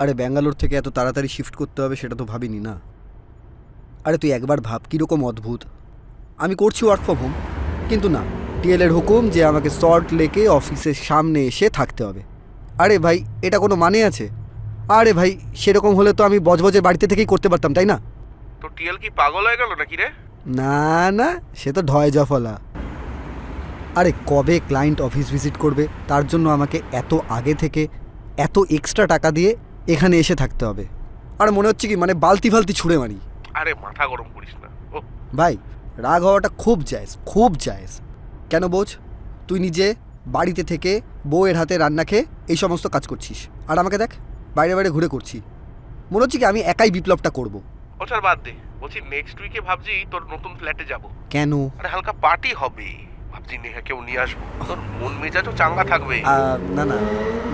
আরে ব্যাঙ্গালোর থেকে এত তাড়াতাড়ি শিফট করতে হবে সেটা তো ভাবিনি না। আরে তুই একবার ভাব কীরকম অদ্ভুত। আমি করছি ওয়ার্ক ফ্রম হোম, কিন্তু না, টিএলের হুকুম যে আমাকে সল্ট লেকে অফিসের সামনে এসে থাকতে হবে। আরে ভাই, এটা কোনো মানে আছে? আরে ভাই, সেরকম হলে তো আমি বজবজের বাড়িতে থেকেই করতে পারতাম, তাই না? তো টিএল কি পাগল হয়ে গেল নাকি রে? না না, সে তো ঢয় জফলা। আরে কবে ক্লায়েন্ট অফিস ভিজিট করবে তার জন্য আমাকে এত আগে থেকে এত এক্সট্রা টাকা দিয়ে এখানে এসে থাকতে হবে। আর মনে হচ্ছে কি মানে বালতি ফালতি ছুঁড়ে মারি। আরে মাথা গরম করিস না। ও ভাই, রাগ হওয়াটা খুব জায়েজ, খুব জায়েজ। কেন বোঝ, তুই নিজে বাড়িতে থেকে বউয়ের হাতে রান্না খেয়ে এই সমস্ত কাজ করছিস, আর আমাকে দেখ বাইরে বাইরে ঘুরে করছি। মনে হচ্ছে কি আমি একাই বিপ্লবটা করব। ও ছাড়, বাদ দে। বলছি নেক্সট উইকে ভাবছি তোর নতুন ফ্ল্যাটে যাব। কেন? আরে হালকা পার্টি হবে, ভাবছি নেহাকেও নিয়ে আসবো, তোর মন মেজাজও চাঙ্গা থাকবে। না না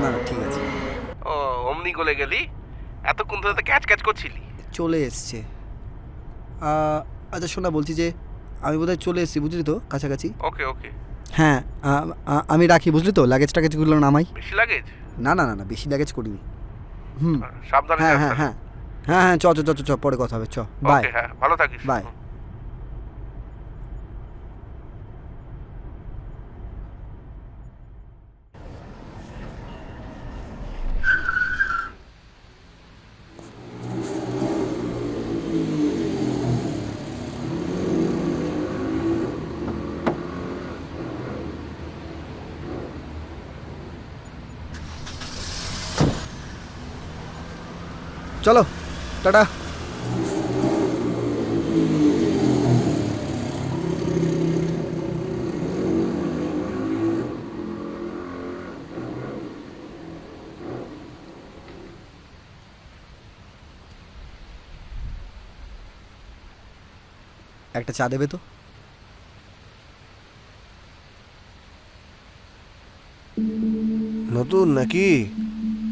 না না, ঠিক আছে। ও অমনি গলে গেলি, এতক্ষণ ধরে তো ক্যাচ ক্যাচ করছিলি। চলে এসছে। আচ্ছা শোনা, বলছি যে আমি বোধহয় চলে এসেছি, বুঝলি তো, কাছাকাছি। ওকে ওকে। হ্যাঁ, আমি রাখি, বুঝলি তো, লাগেজ টাগেজগুলো নামাই। বেশি লাগেজ? না না না না, বেশি লাগেজ করিনি। হুম, সাবধানে হ্যাঁ যাস হ্যাঁ তাহলে। হ্যাঁ হ্যাঁ হ্যাঁ, চ চ চ চ চ, পরে কথা হবে, চ, বাই। ওকে, হ্যাঁ ভালো থাকিস। বাই। চলো, টাটা। একটা চা দেবে তো? নতুন নাকি?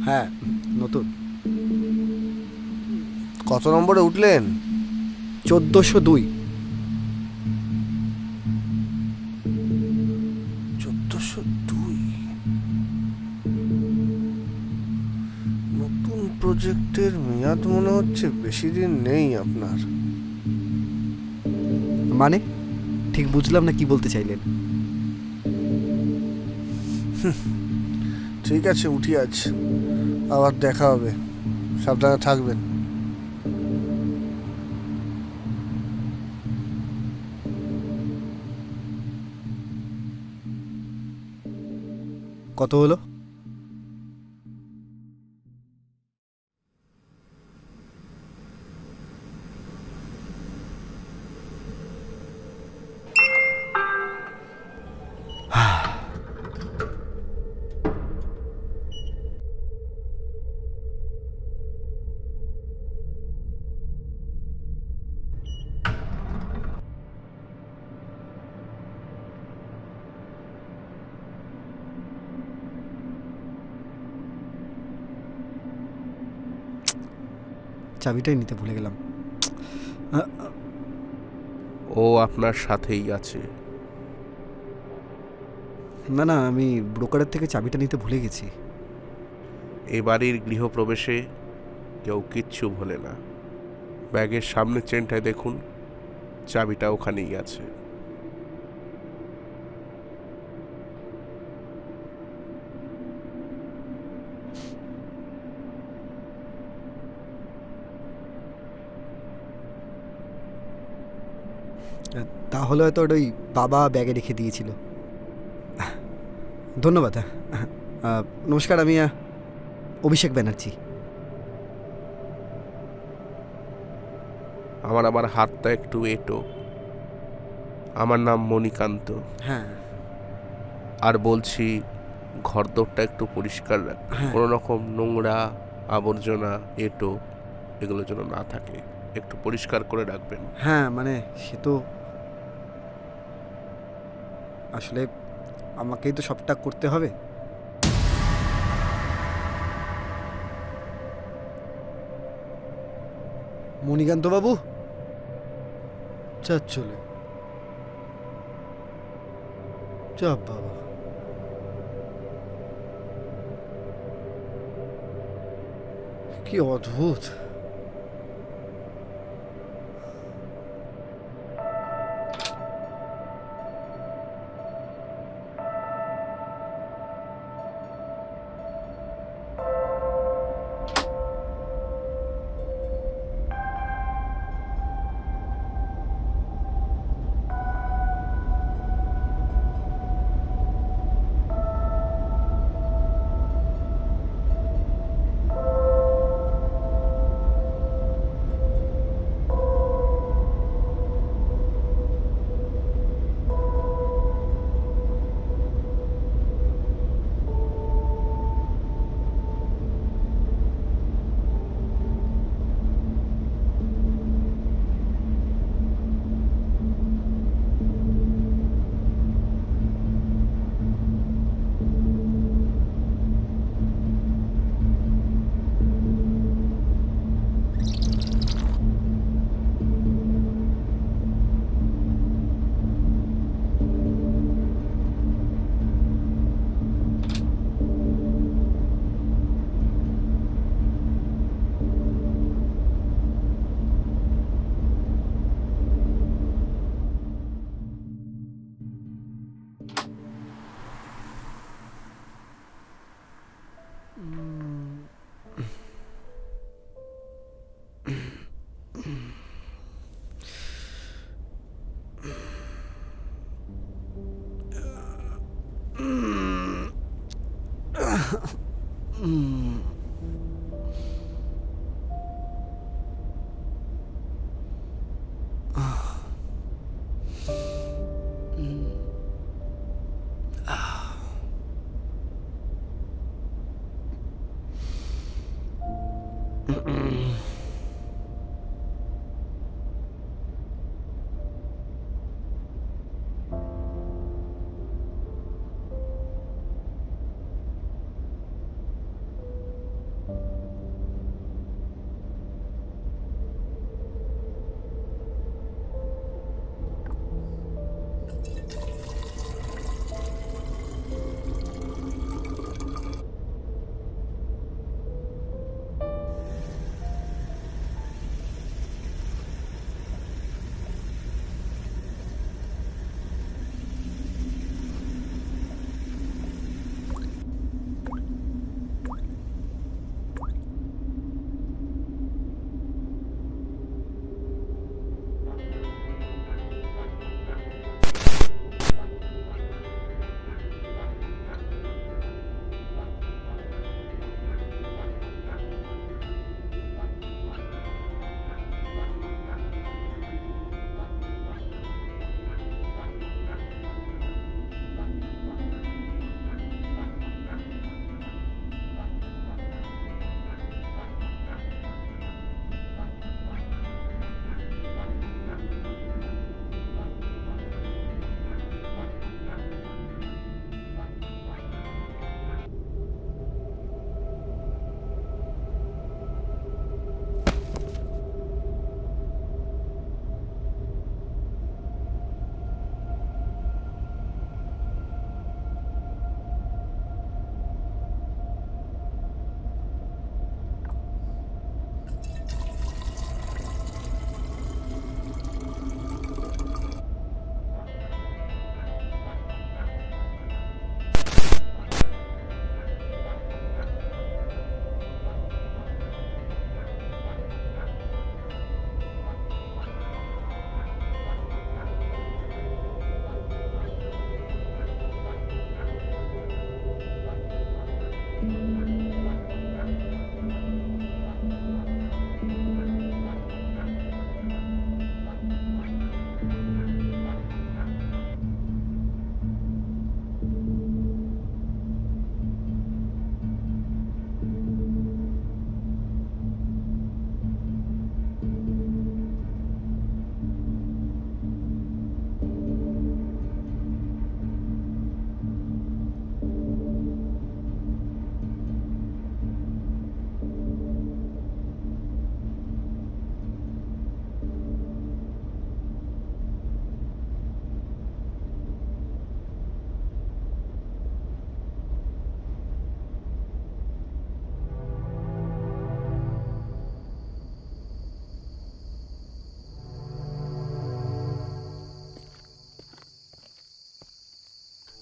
হ্যাঁ, নতুন। কত নম্বরে উঠলেন? 1402। 1402? নতুন প্রজেক্টের মেয়াদ মনে হচ্ছে বেশি দিন নেই আপনার। মানে ঠিক বুঝলাম না, কি বলতে চাইলেন? ঠিক আছে, উঠি আজ, আবার দেখা হবে, সাবধানে থাকবেন। কত হলো? চাবিটাই নিতে ভুলে গেলাম। ও আপনার সাথেই আছে। না না, আমি ব্রোকারের থেকে চাবিটা নিতে ভুলে গেছি। এ বাড়ির গৃহপ্রবেশে কেউ কিচ্ছু ভোলে না। ব্যাগের সামনে চেনটায় দেখুন, চাবিটা ওখানেই আছে। তাহলে হয়তো ওটা ওই বাবা ব্যাগে রেখে দিয়েছিল। ধন্যবাদ। নমস্কার, আমি অভিষেক ব্যানার্জি। আমার হাতটা একটু এঁটো। আমার নাম মণিকান্ত। হ্যাঁ আর বলছি, ঘরদোরটা একটু পরিষ্কার রাখবেন। হ্যাঁ কোনো রকম নোংরা আবর্জনা এঁটো এগুলো যেন না থাকে, একটু পরিষ্কার করে রাখবেন। হ্যাঁ, মানে সে তো আসলে আমাকেই তো সবটা করতে হবে। মণিকান্ত বাবু, চা চলে চাপ বাবা। কি অদ্ভুত।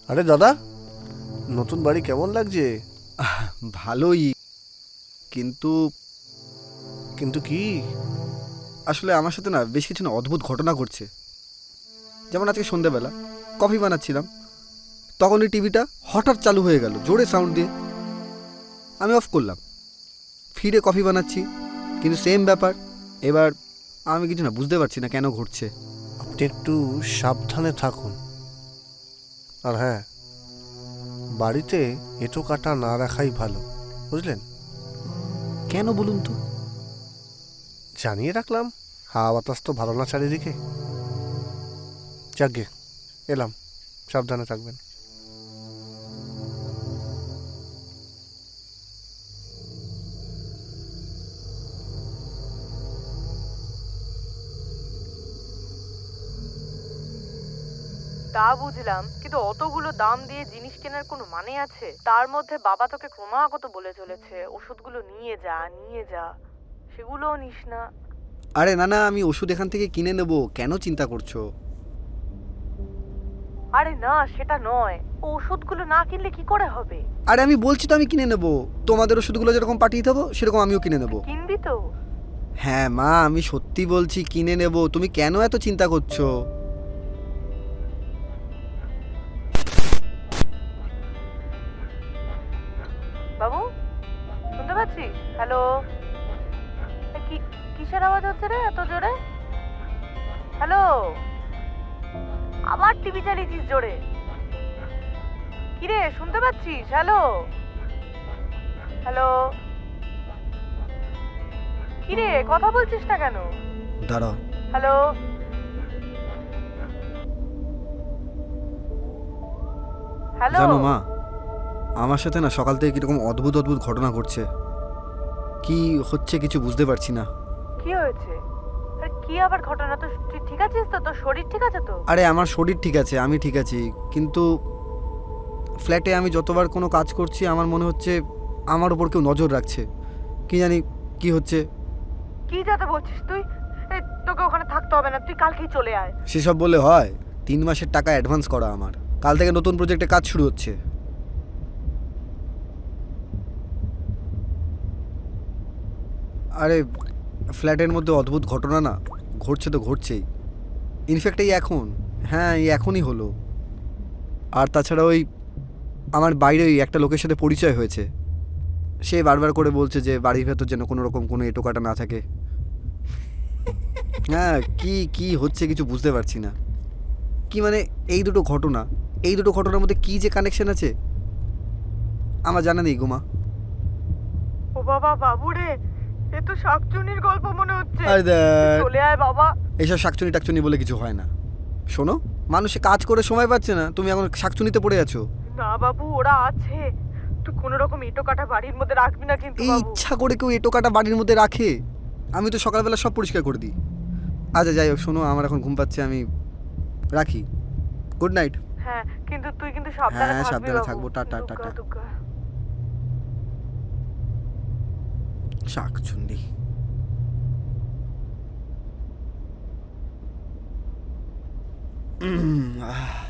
আরে দাদা, নতুন বাড়ি কেমন লাগছে? ভালোই, কিন্তু কিন্তু কি? আসলে আমার সাথে না বেশ কিছু না অদ্ভুত ঘটনা ঘটছে। যেমন আজকে সন্ধেবেলা কফি বানাচ্ছিলাম, তখনই টিভিটা হঠাৎ চালু হয়ে গেল জোরে সাউন্ড দিয়ে। আমি অফ করলাম, ফিরে কফি বানাচ্ছি, কিন্তু সেম ব্যাপার। এবার আমি কিছু না বুঝতে পারছি না কেন ঘটছে। আপনি একটু সাবধানে থাকুন। আর হ্যাঁ, বাড়িতে এঁটো কাটা না রাখাই ভালো, বুঝলেন? কেন বলুন তো? জানিয়ে রাখলাম, হাওয়া বাতাস তো ভালো না চারিদিকে। যাকে এলাম, সাবধানে থাকবেন। তা বুঝলাম, কিন্তু অতগুলো দাম দিয়ে জিনিস কেনার কোনো মানে আছে? তার মধ্যে বাবা তোকে ক্রমাগত বলে চলেছে ওষুধগুলো নিয়ে যা নিয়ে যা, সেগুলোও নিস না। আরে না না, আমি ওষুধ এখান থেকে কিনে নেব, কেন চিন্তা করছো? আরে না, সেটা নয়, ও ওষুধগুলো না কিনলে কি করে হবে? আরে আমি বলছি তো আমি কিনে নেব, তোমাদের ওষুধগুলো যেরকম পাঠিয়ে দেবো সেরকম আমিও কিনে নেব। কিনবি তো? হ্যাঁ মা, আমি সত্যি বলছি কিনে নেব, তুমি কেন এত চিন্তা করছো? বাবু, শুনতে পাচ্ছিস? হ্যালো, কি কিসের আওয়াজ হচ্ছে রে এত জোরে? হ্যালো, আবার টিভি চালিয়েছিস জোরে? কিরে, শুনতে পাচ্ছিস? হ্যালো হ্যালো, কিরে কথা বলছিস না কেন? দাঁড়াও। Hello hello. জানো মা, আমার সাথে না সকাল থেকে কিরকম অদ্ভুত অদ্ভুত ঘটনা ঘটছে, কি হচ্ছে কিছু বুঝতে পারছি না। কি হয়েছে? আরে কি আবার ঘটনা? তো তুই ঠিক আছিস তো? তোর শরীর ঠিক আছে তো? আরে আমার শরীর ঠিক আছে, আমি ঠিক আছি, কিন্তু ফ্ল্যাটে আমি যতবার কোনো কাজ করছি আমার মনে হচ্ছে আমার উপর কেউ নজর রাখছে। কি জানি কি হচ্ছে। কি যাতে বলছিস তুই? এই, তোকে ওখানে থাকতে হবে না, তুই কালকেই চলে আয়। সেসব বলে হয়? 3 মাসের টাকা অ্যাডভান্স করা আমার, কাল থেকে নতুন প্রজেক্টে কাজ শুরু হচ্ছে। আরে ফ্ল্যাটের মধ্যে অদ্ভুত ঘটনা না ঘটছে তো ঘটছেই, ইনফ্যাক্ট এই এখন, হ্যাঁ এই এখনই হলো। আর তাছাড়া ওই আমার বাইরে ওই একটা লোকের সাথে পরিচয় হয়েছে, সে বারবার করে বলছে যে বাড়ির ভেতর যেন কোনো রকম কোনো এঁটোকাটা না থাকে। হ্যাঁ, কি কি হচ্ছে কিছু বুঝতে পারছি না। কি মানে এই দুটো ঘটনার মধ্যে কি যে কানেকশন আছে আমার জানা নেই গো মা। ও বাবা, বাবু রে, এ তো শাকচুনির গল্প মনে হচ্ছে। আরে দেখ, চলে আয় বাবা। এইসব শাকচুনি টাকচুনি বলে কিছু হয় না। শোনো, মানুষে কাজ করে সময় পাচ্ছে না, তুমি এখন শাকচুনিতে পড়ে আছো। না বাবু, ওরা আছে, তুই কোনো রকম ইটো কাটা বাড়ির মধ্যে রাখবি না কিন্তু এই বাবু। ইচ্ছা করে কেউ এঁটোকাটা বাড়ির মধ্যে রাখে? আমি তো সকালবেলা সব পরিষ্কার করে দিই। আচ্ছা যাই হোক, শোনো আমার এখন ঘুম পাচ্ছে, আমি রাখি। Good night. হ্যাঁ, কিন্তু তুই কিন্তু সাবধানে হ্যাঁ, থাকবি সাবধানে বাবু। থাকবো, টাটা, দুগ্গা, টাটা। দুগ্গা। শাকচুন্নি। আহ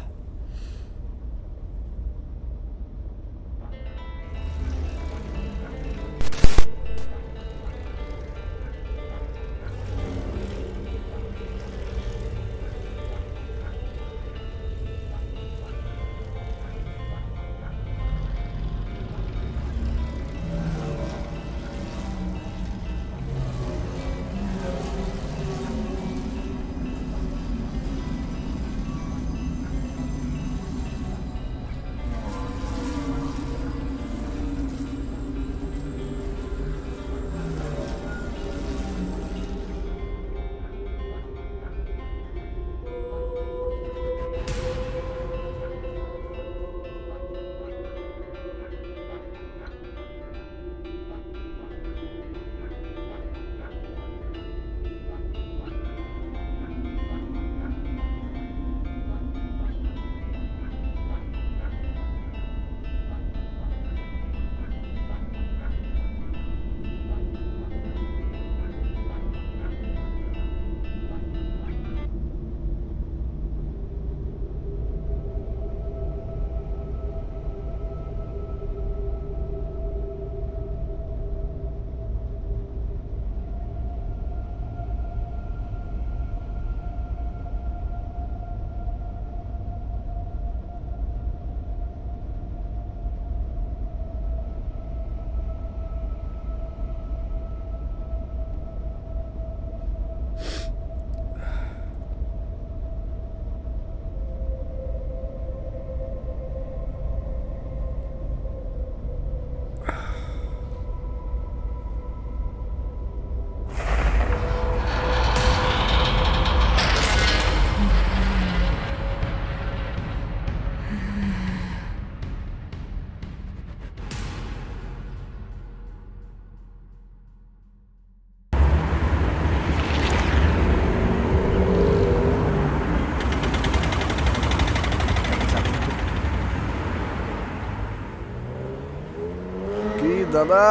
দাদা,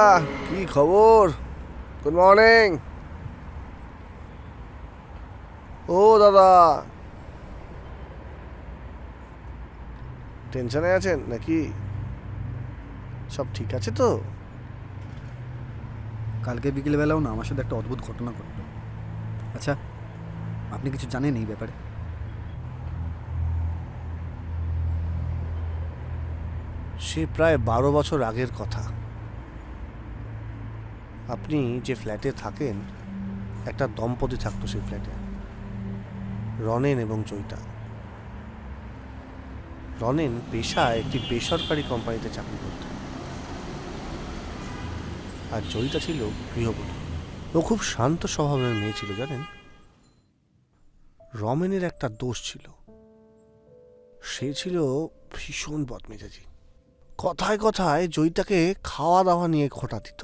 কি খবর? Good morning. ও দাদা, টেনশনে আছেন নাকি? সব ঠিক আছে তো? কালকে বিকেলবেলাও না আমার সাথে একটা অদ্ভুত ঘটনা ঘটলো। আচ্ছা, আপনি কিছু জানেন এই ব্যাপারে? সে প্রায় 12 বছর আগের কথা। আপনি যে ফ্ল্যাটে থাকেন, একটা দম্পতি থাকতো সেই ফ্ল্যাটে, রনেন এবং জয়িতা। রনেন পেশায় একটি বেসরকারি কোম্পানিতে চাকরি করত, আর জয়িতা ছিল গৃহবধূ। ও খুব শান্ত স্বভাবের মেয়ে ছিল জানেন। রমেনের একটা দোষ ছিল, সে ছিল ভীষণ বদমেজাজি। কথায় কথায় জয়িতাকে খাওয়া দাওয়া নিয়ে খোঁটা দিত।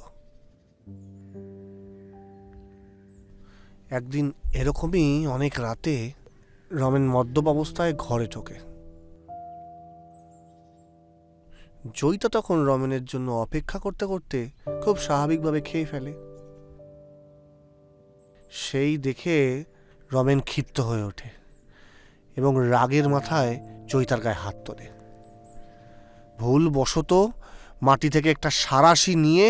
একদিন এরকমই অনেক রাতে রমেন মদ্যপ অবস্থায় ঘরে ঢোকে। জয়িতা তখন রমেনের জন্য অপেক্ষা করতে করতে খুব স্বাভাবিকভাবে খেয়ে ফেলে। সেই দেখে রমেন ক্ষিপ্ত হয়ে ওঠে এবং রাগের মাথায় জয়িতার গায়ে হাত তোলে। ভুলবশত মাটি থেকে একটা সাঁড়াশি নিয়ে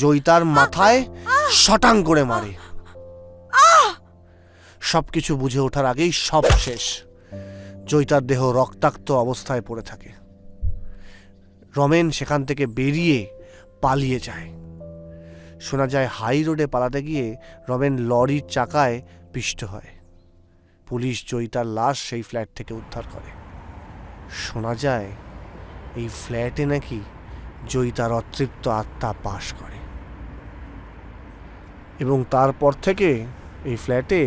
জয়িতার মাথায় শটাং করে মারে। সবকিছু বুঝে ওঠার আগেই সব শেষ। জয়িতার দেহ রক্তাক্ত অবস্থায় পড়ে থাকে। রমেন সেখান থেকে বেরিয়ে পালিয়ে যায়। শোনা যায় হাই রোডে পালাতে গিয়ে রমেন লরির চাকায় পিষ্ট হয়। পুলিশ জয়িতার লাশ সেই ফ্ল্যাট থেকে উদ্ধার করে। শোনা যায় এই ফ্ল্যাটে নাকি জয়িতার অতৃপ্ত আত্মা বাস করে, এবং তারপর থেকে এই ফ্ল্যাটে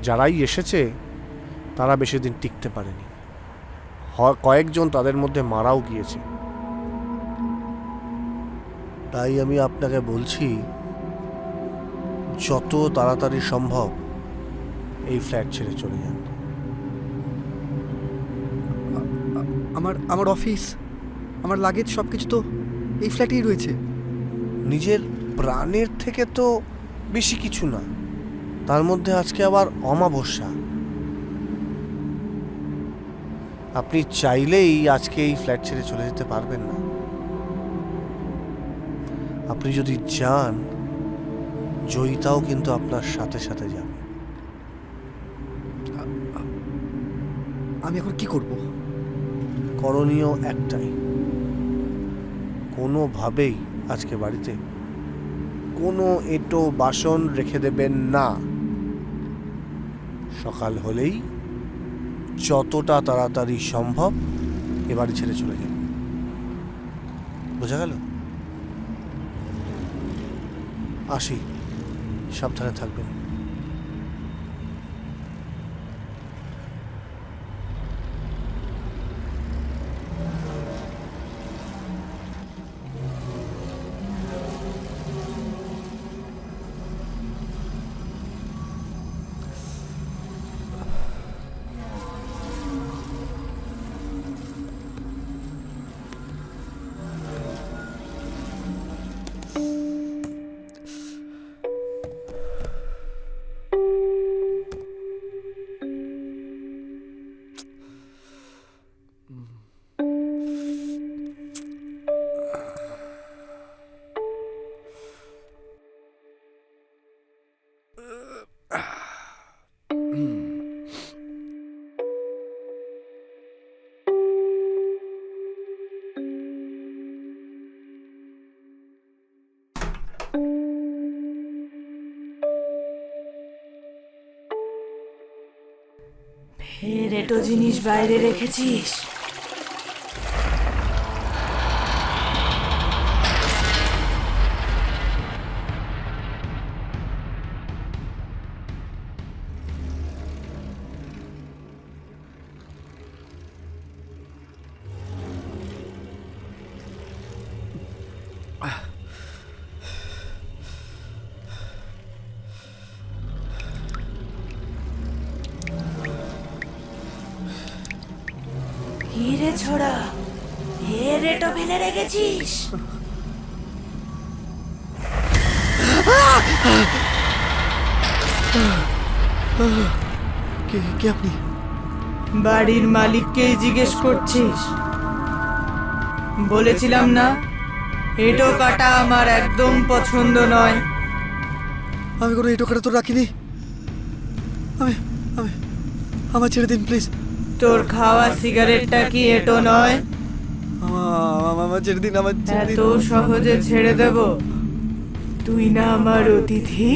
যারাই এসেছে তারা বেশি দিন টিকতে পারেনি। কয়েকজন তাদের মধ্যে মারাও গিয়েছে। তাই আমি আপনাকে বলছি, যত তাড়াতাড়ি সম্ভব এই ফ্ল্যাট ছেড়ে চলে যান। আমার অফিস, আমার লাগেজ সব কিছু তো এই ফ্ল্যাটেই রয়েছে। নিজের প্রাণের থেকে তো বেশি কিছু না, তার মধ্যে আজকে আবার অমাবস্যা। আপনি চাইলেই আজকে এই ফ্ল্যাট ছেড়ে চলে যেতে পারবেন না। আপনি যদি যান, জয়িতাও কিন্তু আপনার সাথে সাথে যাবে। আমি এখন কি করব? করণীয় একটাই, কোনোভাবেই আজকে বাড়িতে কোনো এঁটো বাসন রেখে দেবেন না। সকাল হলেই যতটা তাড়াতাড়ি সম্ভব এ বাড়ি ছেড়ে চলে যাবেন। বোঝা গেল? আসি, সাবধানে থাকবেন। ফের এটো জিনিস বাইরে রেখেছিস? কি রে ছোড়া, ফের এটো ফেলে রেখেছিস? কে কে আপনি? বাড়ির মালিককেই জিজ্ঞেস করছিস? বলেছিলাম না এটো কাটা আমার একদম পছন্দ নয়। আমি কোনো এটো কাটা তো রাখিনি। আমি আমি আমার ছেড়ে দিন প্লিজ। তোর খাওয়া সিগারেটটা কি এটো নয়? আমার ছেড়ে দিন, আমার ছেড়ে দিন। এত সহজে ছেড়ে দেব? তুই না আমার অতিথি?